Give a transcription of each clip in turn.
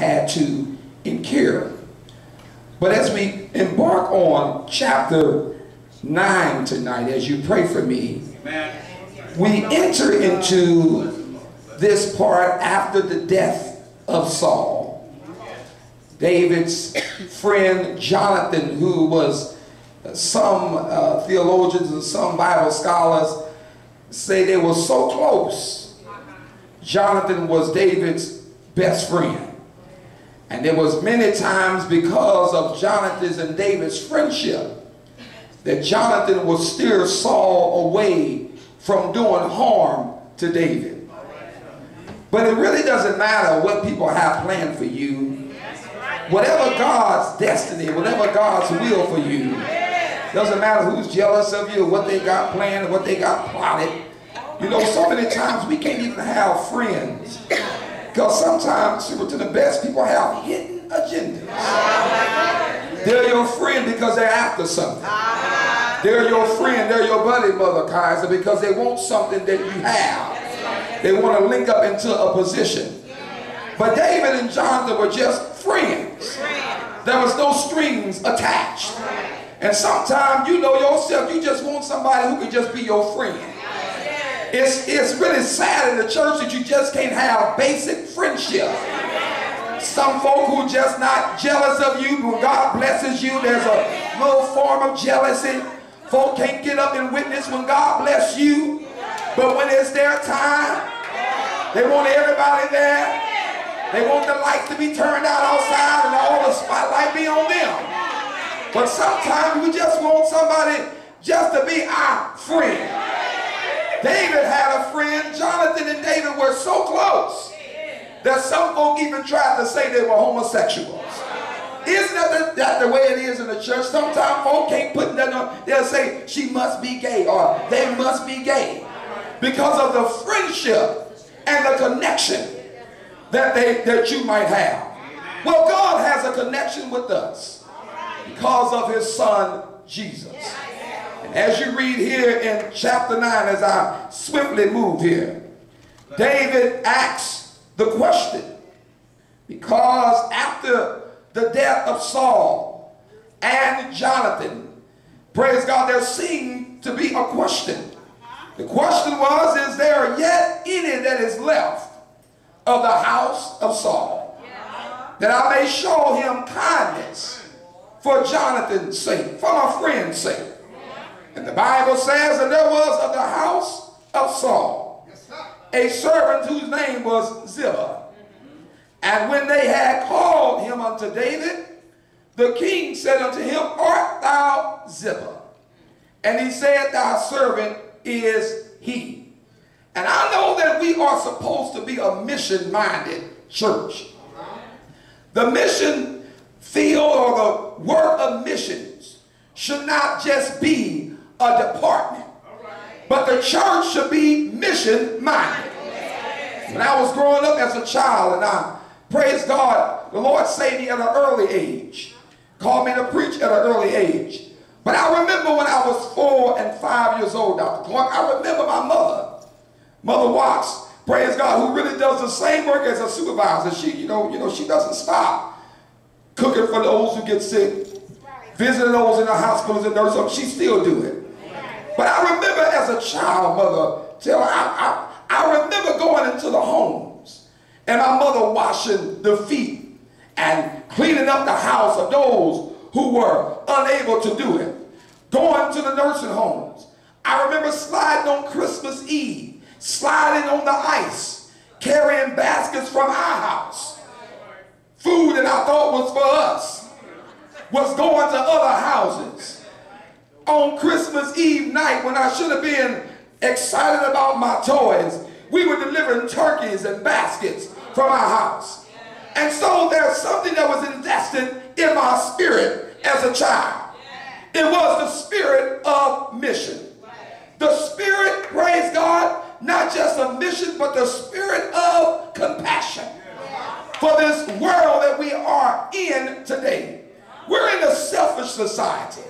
had to incur. But as we embark on chapter 9 tonight, as you pray for me, we enter into this part after the death of Saul. David's friend Jonathan, who was some theologians and some Bible scholars say they were so close. Jonathan was David's best friend. And there was many times because of Jonathan's and David's friendship that Jonathan would steer Saul away from doing harm to David. But it really doesn't matter what people have planned for you. Whatever God's destiny, whatever God's will for you, doesn't matter who's jealous of you, what they got planned, what they got plotted. You know, so many times we can't even have friends. Because sometimes, to the best, people have hidden agendas. They're your friend because they're after something. They're your friend, they're your buddy, Mother Kaiser, because they want something that you have. They want to link up into a position. But David and Jonathan were just friends. There was no strings attached. And sometimes, you know yourself, you just want somebody who can just be your friend. It's really sad in the church that you just can't have basic friendship. Some folk who just not jealous of you. When God blesses you, there's a little form of jealousy. Folk can't get up and witness when God bless you. But when it's their time, they want everybody there. They want the lights to be turned out outside and all the spotlight be on them. But sometimes we just want somebody just to be our friend. David had a friend. Jonathan and David were so close that some folk even tried to say they were homosexuals. Isn't that the way it is in the church? Sometimes folk can't put nothing on. They'll say she must be gay or they must be gay because of the friendship and the connection that you might have. Well, God has a connection with us because of his son Jesus. As you read here in chapter 9, as I swiftly move here, David asks the question, because after the death of Saul and Jonathan, praise God, there seemed to be a question. The question was, is there yet any that is left of the house of Saul, that I may show him kindness for Jonathan's sake, for my friend's sake? And the Bible says that there was of the house of Saul a servant whose name was Ziba. And when they had called him unto David, the king said unto him, Art thou Ziba? And he said, Thy servant is he. And I know that we are supposed to be a mission-minded church. The mission field or the work of missions should not just be a department, but the church should be mission-minded. When I was growing up as a child, and I praise God, the Lord saved me at an early age, called me to preach at an early age. But I remember when I was 4 and 5 years old, Dr. Clark, I remember my mother, Mother Watts, praise God, who really does the same work as a supervisor. She, you know, she doesn't stop cooking for those who get sick, visiting those in the hospitals and nurses homes. She still do it. But I remember as a child, Mother, I remember going into the homes and my mother washing the feet and cleaning up the house of those who were unable to do it. Going to the nursing homes. I remember sliding on Christmas Eve, sliding on the ice, carrying baskets from our house. Food that I thought was for us was going to other houses. On Christmas Eve night, when I should have been excited about my toys, we were delivering turkeys and baskets from our house. And so there's something that was invested in my spirit as a child. It was the spirit of mission. The spirit, praise God, not just of mission, but the spirit of compassion for this world that we are in today. We're in a selfish society.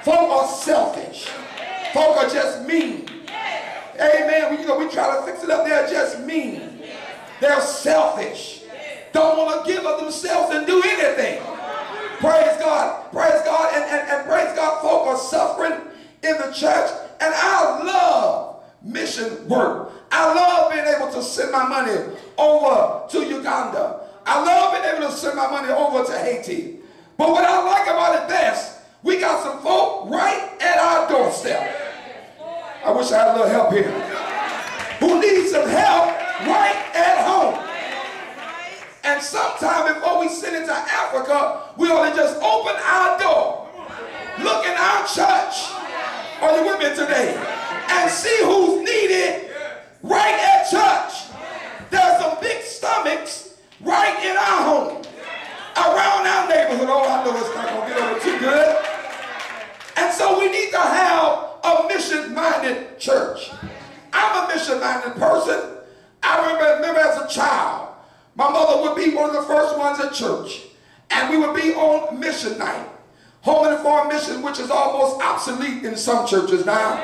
Folk are selfish. Folk are just mean. Amen. We try to fix it up. They're just mean. They're selfish. don't want to give of themselves and do anything. Praise God. Praise God. And praise God, folk are suffering in the church. And I love mission work. I love being able to send my money over to Uganda. I love being able to send my money over to Haiti. But what I like about it best, we got some folk right at our doorstep. I wish I had a little help here. Who needs some help right at home. And sometime before we send it to Africa, we ought to just open our door, look in our church, are you with me today, and see who's needed right at church. There's some big stomachs right in our home, around our neighborhood. Oh, I know it's not going to get over too good. And so we need to have a mission-minded church. I'm a mission-minded person. I remember as a child, my mother would be one of the first ones at church. And we would be on mission night. Home and foreign mission, which is almost obsolete in some churches now.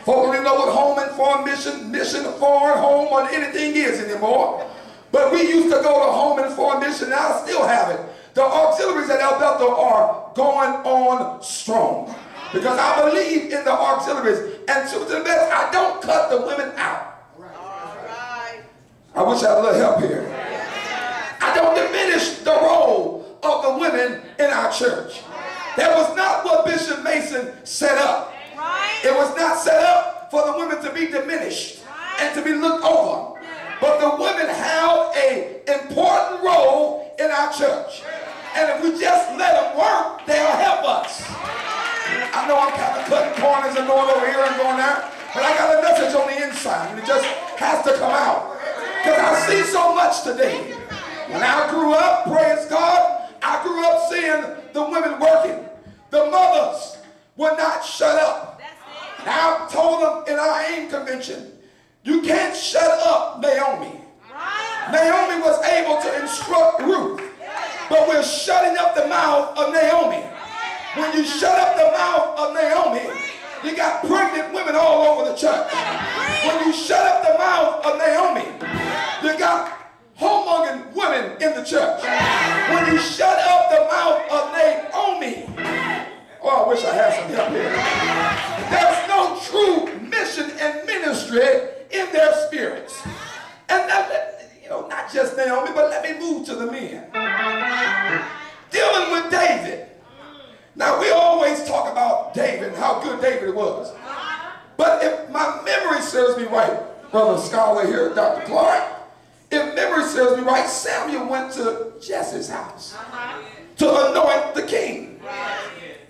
Folk don't even know what home and foreign mission, foreign, home, or anything is anymore. But we used to go to home and foreign mission, and I still have it. The auxiliaries at El Bethel are going on strong. Because I believe in the auxiliaries. And to the best, I don't cut the women out. I wish I had a little help here. I don't diminish the role of the women in our church. That was not what Bishop Mason set up. It was not set up for the women to be diminished and to be looked over. But the women have an important role in our church. And if we just let them work, they'll help us. I know I'm kind of cutting corners and going over here and going there, but I got a message on the inside, and it just has to come out. Because I see so much today. When I grew up, praise God, I grew up seeing the women working. The mothers would not shut up. And I told them in our AIM convention, you can't shut up Naomi. Naomi was able to instruct Ruth, but we're shutting up the mouth of Naomi. When you shut up the mouth of Naomi, you got pregnant women all over the church. When you shut up the mouth of Naomi, you got homongering women in the church. When you shut up the mouth of Naomi, oh, I wish I had some help here. There's no true mission and ministry in their spirits. And not just Naomi, but let me move to the men. Dealing with David. Now, we always talk about David and how good David was. But if my memory serves me right, Brother Scholar here, Dr. Clark, if memory serves me right, Samuel went to Jesse's house to anoint the king.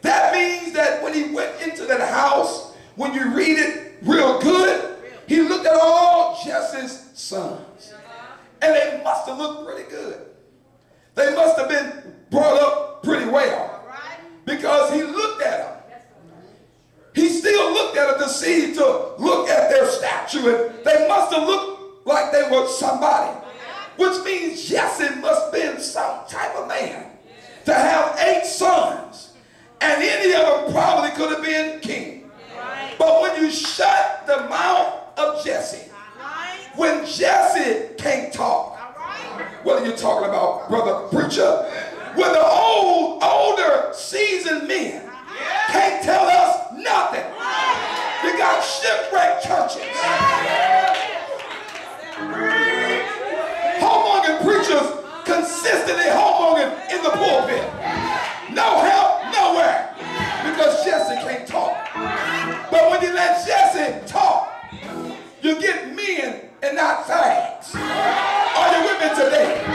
That means that when he went into that house, when you read it real good, he looked at all Jesse's sons. And they must have looked pretty good. They must have been brought up pretty well. Because he looked at them. He still looked at them to see, to look at their stature. And they must have looked like they were somebody. Which means Jesse must have been some type of man. To have 8 sons. And any of them probably could have been king. But when you shut the mouth of Jesse, when Jesse can't talk, what are you talking about, brother preacher? When the older seasoned men can't tell us nothing. You got shipwrecked churches. Homongering preachers consistently homongering in the pulpit. No help, nowhere. Because Jesse can't talk. But when you let Jesse talk, you get men and not fags. Are you with me today?